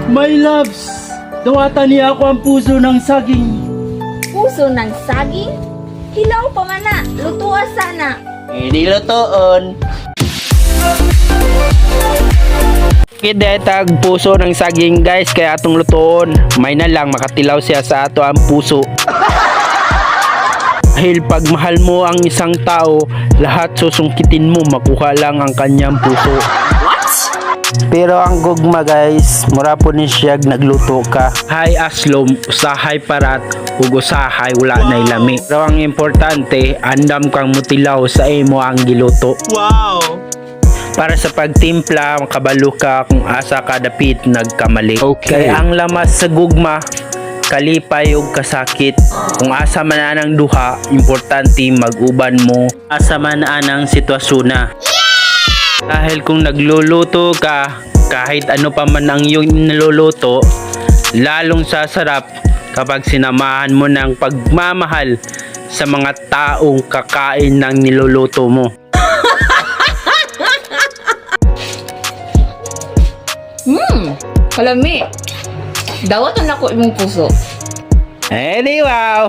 My loves, dawatan niya ako ang puso ng saging. Puso ng saging? Hilaw pa man na, lutuan sana. Nilutoon. Kaya tag puso ng saging guys, kaya atong lutoon. May na lang makatilaw siya sa ato ang puso. Dahil pag mahal mo ang isang tao, lahat susungkitin mo, makuha lang ang kanyang puso. Pero ang gugma guys, mura po ni siya nagluto ka. Hay aslom, usahay parat, ug usahay wala na ilami. Pero ang importante, andam kang mutilaw sa imo ang giluto. Wow! Para sa pagtimpla, makabalo ka kung asa ka dapit nagkamali. Okay. Kaya ang lamas sa gugma, kalipay ug kasakit. Kung asa man anang duha, importante mag-uban mo asa man anang sitwasyon na. Dahil kung nagluluto ka, kahit ano pa man ang iyong niluluto, lalong sasarap kapag sinamahan mo ng pagmamahal sa mga taong kakain ng niluluto mo. Kalami. Dawatan ako imong puso. Wow!